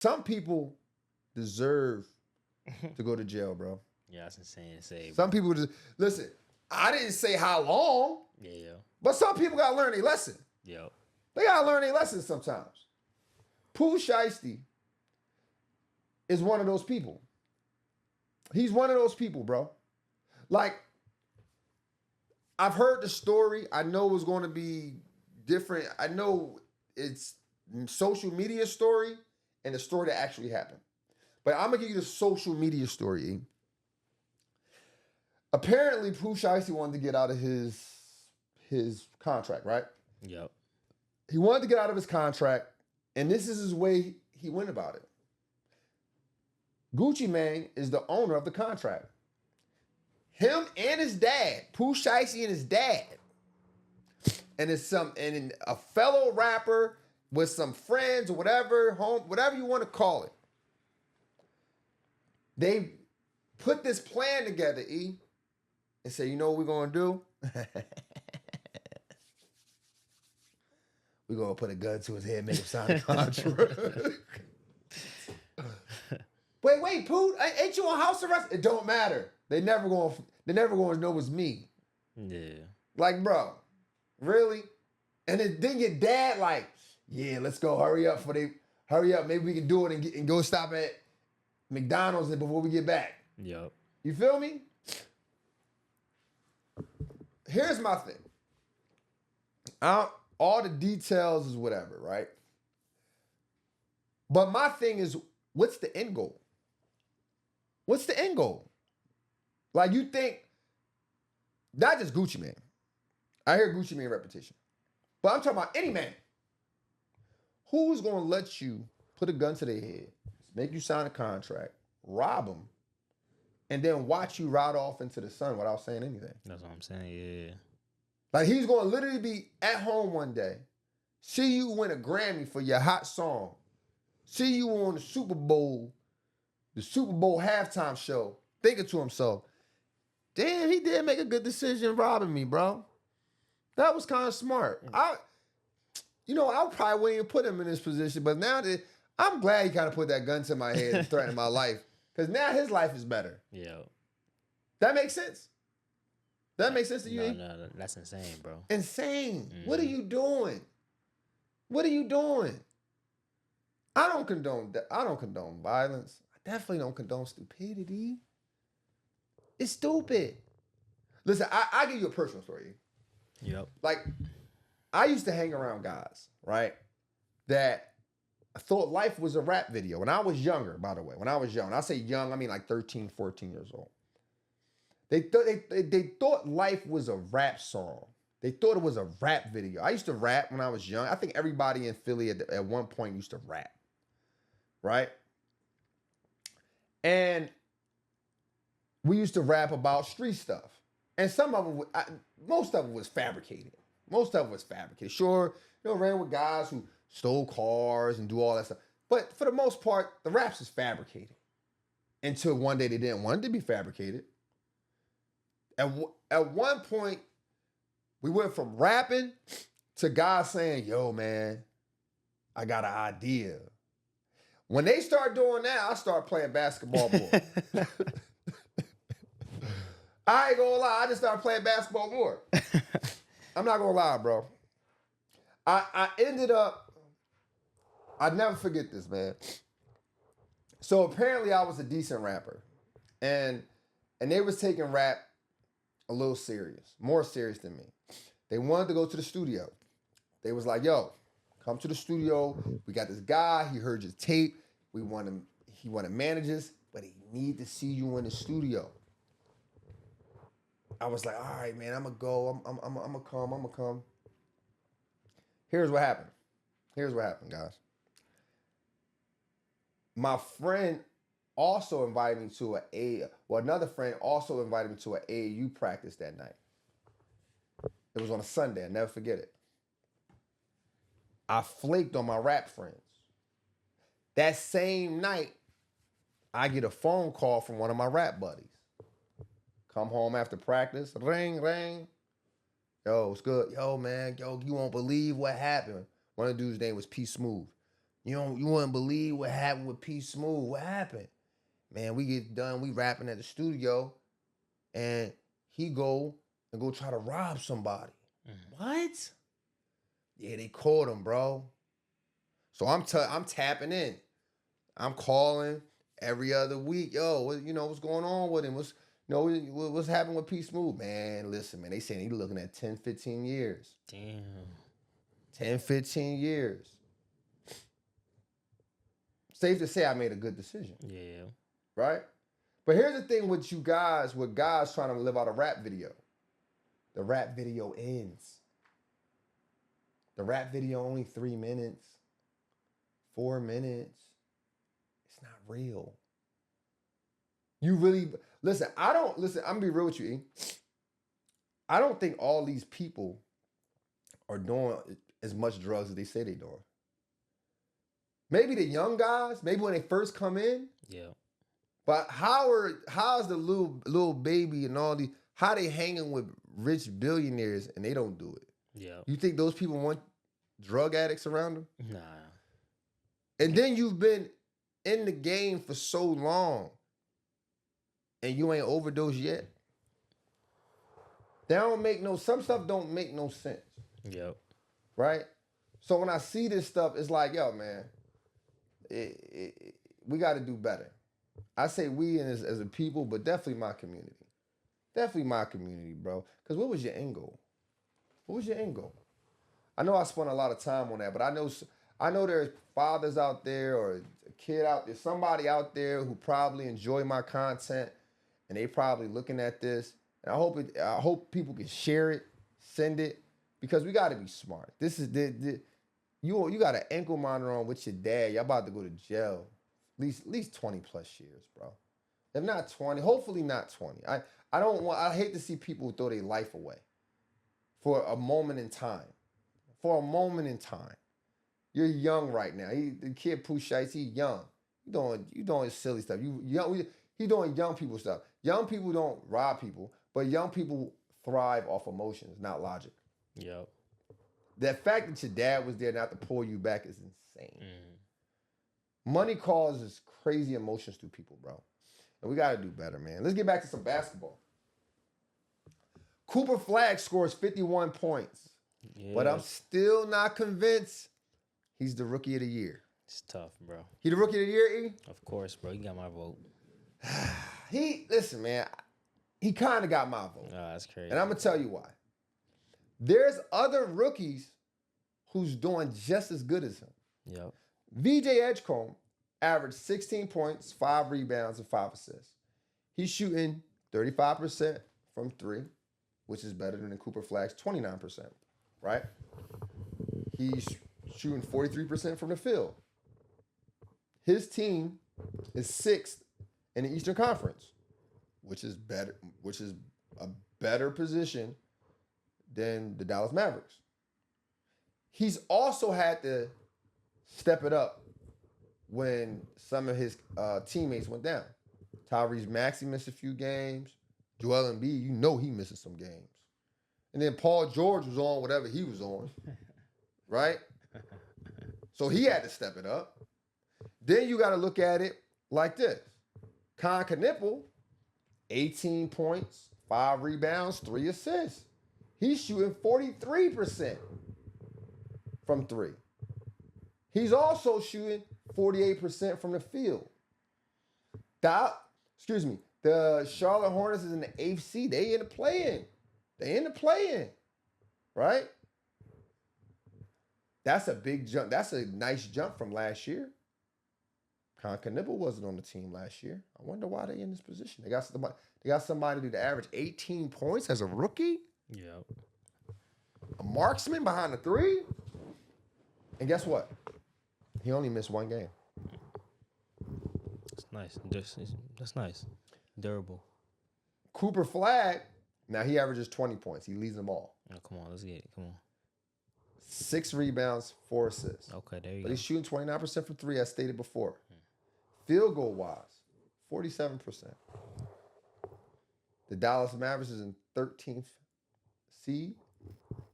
Some people deserve to go to jail, bro. Yeah, that's insane to say. Some people just listen. I didn't say how long, Yeah. but some people gotta learn a lesson. Yep. They gotta learn a lesson sometimes. Pooh Shiesty is one of those people. He's one of those people, bro. Like, I've heard the story. I know it's going to be different. I know it's social media story and the story that actually happened. But I'm gonna give you the social media story. E. Apparently, Pooh Shiesty wanted to get out of his contract, right? Yep. He wanted to get out of his contract, and this is his way he went about it. Gucci Mane is the owner of the contract. Him and his dad, Pooh Shiesty and his dad, and a fellow rapper with some friends or whatever, whatever you want to call it. They put this plan together, E, and say, you know what we're gonna do? We're gonna put a gun to his head, make him sign a contract. Wait, Pooh, ain't you on house arrest? It don't matter. They never gonna know it's me. Yeah. Like, bro, really? And then your dad like, yeah, let's go. Hurry up. Maybe we can do it and go stop at McDonald's before we get back. Yep. You feel me? Here's my thing. All the details is whatever, right? But my thing is, what's the end goal? What's the end goal? Like, you think, not just Gucci Mane. I hear Gucci Mane repetition. But I'm talking about any man. Who's going to let you put a gun to their head, make you sign a contract, rob them, and then watch you ride off into the sun without saying anything? That's what I'm saying, yeah. Like, he's going to literally be at home one day, see you win a Grammy for your hot song, see you on the Super Bowl halftime show, thinking to himself, damn, he did make a good decision robbing me, bro. That was kind of smart. I probably wouldn't even put him in this position, but now that I'm glad he kind of put that gun to my head and threatened my life, because now his life is better. Yeah. That makes sense? That makes sense to you? No, that's insane, bro. Insane. Mm. What are you doing? What are you doing? I don't condone violence. I definitely don't condone stupidity. It's stupid. Listen, I'll give you a personal story. Yep. Like, I used to hang around guys, right, that I thought life was a rap video. When I was younger, by the way, when I say young, I mean like 13, 14 years old. They thought life was a rap song. They thought it was a rap video. I used to rap when I was young. I think everybody in Philly at one point used to rap, right? And we used to rap about street stuff. And most of it was fabricated. Sure, ran with guys who stole cars and do all that stuff. But for the most part, the raps is fabricated. Until one day they didn't want it to be fabricated. At one point, we went from rapping to guys saying, yo, man, I got an idea. When they start doing that, I start playing basketball more. I ain't gonna lie, I just started playing basketball more. I'm not gonna lie, bro. I ended up, I'd never forget this, man. So apparently I was a decent rapper. And they was taking rap a little serious, more serious than me. They wanted to go to the studio. They was like, yo, come to the studio. We got this guy, he heard your tape. He want to manage us, but he need to see you in the studio. I was like, all right, man, I'm going to go. I'm going to come. Here's what happened, guys. My friend also invited me to another friend also invited me to an AAU practice that night. It was on a Sunday. I'll never forget it. I flaked on my rap friends. That same night, I get a phone call from one of my rap buddies. Come home after practice. Ring, ring. Yo, what's good? Yo, man. Yo, you won't believe what happened. One of the dudes' name was P Smooth. You wouldn't believe what happened with P Smooth. What happened? Man, we get done, we rapping at the studio, and he go try to rob somebody. What? Yeah, they caught him, bro. So I'm tapping in. I'm calling every other week. Yo, what's going on with him? What's happening with P Smooth? Man, listen, man, they saying he looking at 10, 15 years. Damn. 10, 15 years. Safe to say I made a good decision. Yeah. Right? But here's the thing with you guys, with guys trying to live out a rap video. The rap video ends. The rap video only 3 minutes, 4 minutes. It's not real. You really, listen, I'm gonna be real with you, E. I don't think all these people are doing as much drugs as they say they're doing. Maybe the young guys, maybe when they first come in. Yeah. But how's the little baby and all these, how they hanging with rich billionaires and they don't do it? Yeah. You think those people want drug addicts around them? Nah. And then you've been in the game for so long and you ain't overdosed yet? Some stuff don't make no sense. Yep. Right? So when I see this stuff, it's like, yo, man, we got to do better. I say we as a people, but definitely my community. Definitely my community, bro. Because what was your end goal? What was your end goal? I know I spent a lot of time on that, but I know there's fathers out there or a kid out there, somebody out there who probably enjoy my content and they probably looking at this. And I hope people can share it, send it, because we got to be smart. This is you got an ankle monitor on with your dad. Y'all about to go to jail. At least 20 plus years, bro. If not 20, hopefully not 20. I hate to see people throw their life away for a moment in time. For a moment in time. You're young right now. The kid Pooh Shiesty, he young. You doing silly stuff. He doing young people stuff. Young people don't rob people, but young people thrive off emotions, not logic. Yep. The fact that your dad was there not to pull you back is insane. Mm. Money causes crazy emotions to people, bro. And we got to do better, man. Let's get back to some basketball. Cooper Flagg scores 51 points. Yeah. But I'm still not convinced he's the rookie of the year. It's tough, bro. He the rookie of the year, E? Of course, bro. You got my vote. Listen, man. He kind of got my vote. Oh, that's crazy. And I'm going to tell you why. There's other rookies who's doing just as good as him. Yep. VJ Edgecombe averaged 16 points, 5 rebounds, and 5 assists. He's shooting 35% from 3, which is better than Cooper Flagg's 29%, right? He's shooting 43% from the field. His team is 6th in the Eastern Conference, which is a better position than the Dallas Mavericks. He's also had to step it up when some of his teammates went down. Tyrese Maxey missed a few games. Joel Embiid, he misses some games. And then Paul George was on whatever he was on, right? So he had to step it up. Then you got to look at it like this. Con Knipple, 18 points, 5 rebounds, 3 assists. He's shooting 43% from 3. He's also shooting 48% from the field. The Charlotte Hornets is in the 8th seed. They in the play-in. Right? That's a big jump. That's a nice jump from last year. Con Knipple wasn't on the team last year. I wonder why they in this position. They got somebody to average 18 points as a rookie. Yep. A marksman behind the 3. And guess what? He only missed 1 game. That's nice. That's nice. Durable. Cooper Flagg, now he averages 20 points. He leads them all. Oh, come on, let's get it. Come on. 6 rebounds, 4 assists. Okay, there you but go. He's shooting 29% from 3, as stated before. Field goal wise, 47%. The Dallas Mavericks is in 13th seed,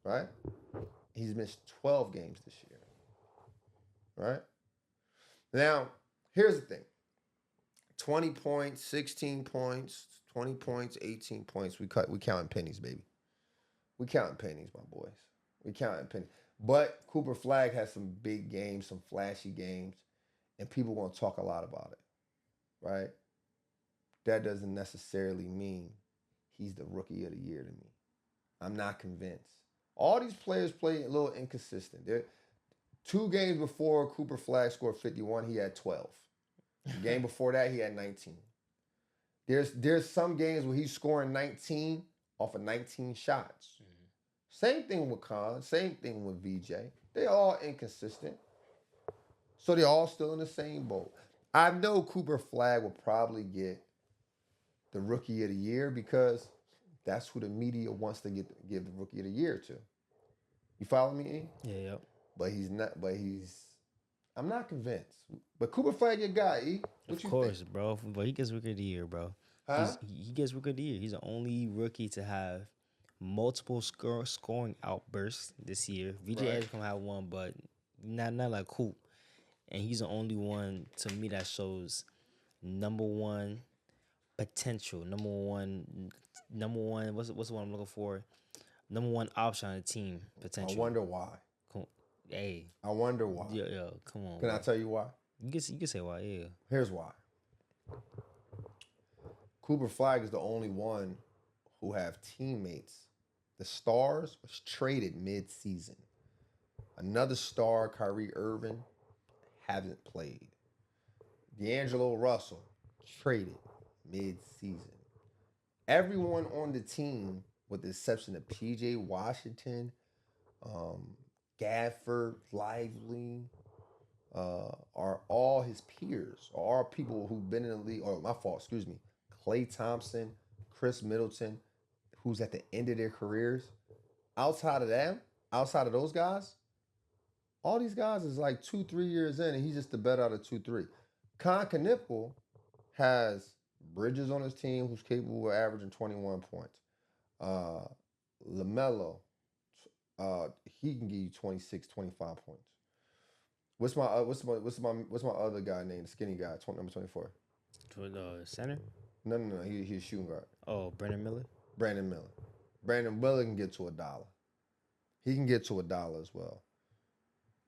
right? He's missed 12 games this year, right? Now, here's the thing. 20 points, 16 points, 20 points, 18 points. We counting pennies, baby. We counting pennies, my boys. We counting pennies. But Cooper Flag has some big games, some flashy games, and people want to talk a lot about it, right? That doesn't necessarily mean he's the rookie of the year to me. I'm not convinced. All these players play a little inconsistent. They're, 2 games before Cooper Flag scored 51, he had 12. The game before that, he had 19. There's some games where he's scoring 19 off of 19 shots. Same thing with Khan. Same thing with VJ. They all inconsistent. So they're all still in the same boat. I know Cooper Flag will probably get the Rookie of the Year because that's who the media wants to give the Rookie of the Year to. You follow me, E? Yeah, yep. But he's not. I'm not convinced. But Cooper Flag, your guy, E. What Of course, bro. But he gets Rookie of the Year, bro. Huh? He gets Rookie of the Year. He's the only rookie to have multiple scoring outbursts this year. VJ Right. Edge gonna have one, but not like Coop. And he's the only one to me that shows number one potential. Number one. What's the one I'm looking for? Number one option on the team potential. I wonder why. Hey, I wonder why. yo, come on. Can I tell you why? You can say why, yeah. Here's why. Cooper Flag is the only one who have teammates. The Stars was traded mid-season. Another star, Kyrie Irving, hasn't played. D'Angelo Russell, traded mid-season. Everyone on the team, with the exception of P.J. Washington, Gafford, Lively, are all his peers, or are people who've been in the league, or my fault, excuse me, Klay Thompson, Chris Middleton, who's at the end of their careers. Outside of them, outside of those guys, all these guys is like 2-3 years in, and he's just the better out of 2-3. Con Knipple has Bridges on his team, who's capable of averaging 21 points. LaMelo, he can give you 26, 25 points. What's my other guy named? The skinny guy, number 24. For the center? No. He's a shooting guard. Oh, Brandon Miller? Brandon Miller. Brandon Miller can get to $1. He can get to $1 as well.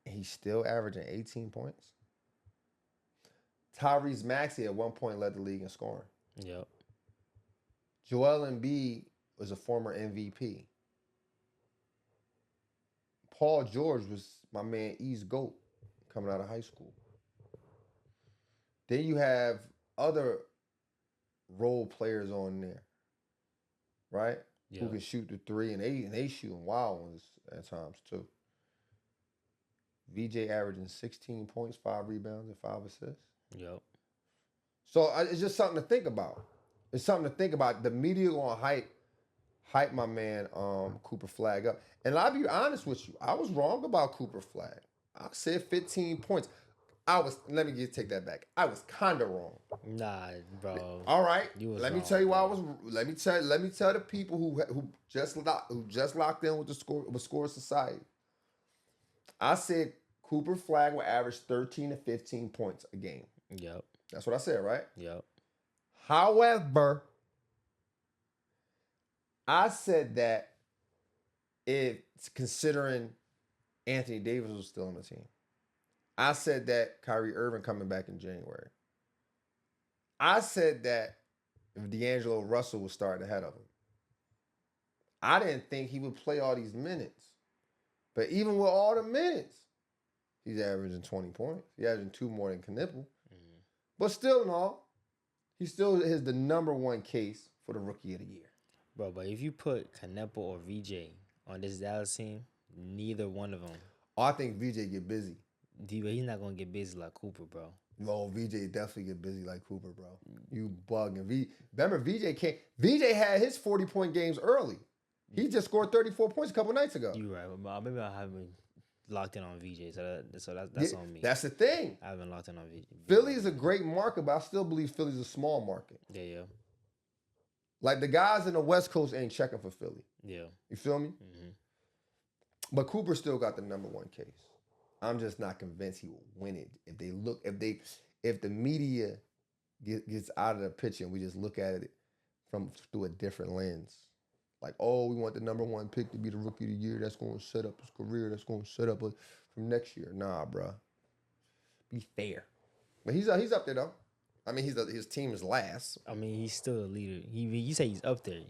And he's still averaging 18 points. Tyrese Maxey at one point led the league in scoring. Yep. Joel Embiid was a former MVP. Paul George was my man E's GOAT coming out of high school. Then you have other role players on there, right? Yep. Who can shoot the 3, and they shooting wild ones at times too. VJ averaging 16 points, 5 rebounds, and 5 assists. Yep. So it's just something to think about. It's something to think about. The media gonna hype my man Cooper Flag up. And I'll be honest with you, I was wrong about Cooper Flag. I said 15 points. Let me take that back. I was kinda wrong. Nah, bro. All right. Let me tell you why I was. Let me tell the people who just locked in with the Score Society. I said Cooper Flag will average 13 to 15 points a game. Yep. That's what I said, right? Yep. However, I said that it's considering Anthony Davis was still on the team. I said that Kyrie Irving coming back in January. I said that if D'Angelo Russell was starting ahead of him. I didn't think he would play all these minutes. But even with all the minutes, he's averaging 20 points. He's averaging 2 more than Knipple. Mm-hmm. But still, no. He still is the number one case for the Rookie of the Year. Bro, but if you put Knipple or VJ on this Dallas team, neither one of them. Oh, I think VJ get busy. He's not going to get busy like Cooper, bro. No, VJ definitely get busy like Cooper, bro. You bugging. Remember, VJ had his 40-point games early. He just scored 34 points a couple nights ago. You're right. But maybe I haven't locked in on VJ, so that's on me. That's the thing. I haven't locked in on VJ. Philly is a great market, but I still believe Philly's a small market. Yeah. Like the guys in the West Coast ain't checking for Philly. Yeah. You feel me? Mm-hmm. But Cooper still got the number one case. I'm just not convinced he will win it. If the media gets out of the picture and we just look at it from through a different lens. Like, oh, we want the number one pick to be the rookie of the year. That's going to set up his career. That's going to set up from next year. Nah, bro. Be fair. But he's up there though. I mean, his team is last. I mean, he's still a leader. You say he's up there.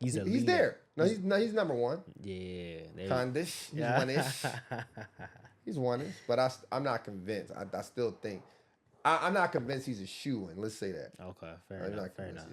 He's a leader. He's there. No, he's number one. Yeah. Kindish. He's one-ish. He's one-ish. But I'm not convinced. I still think I'm not convinced he's a shoe-in. Let's say that. Okay, fair enough.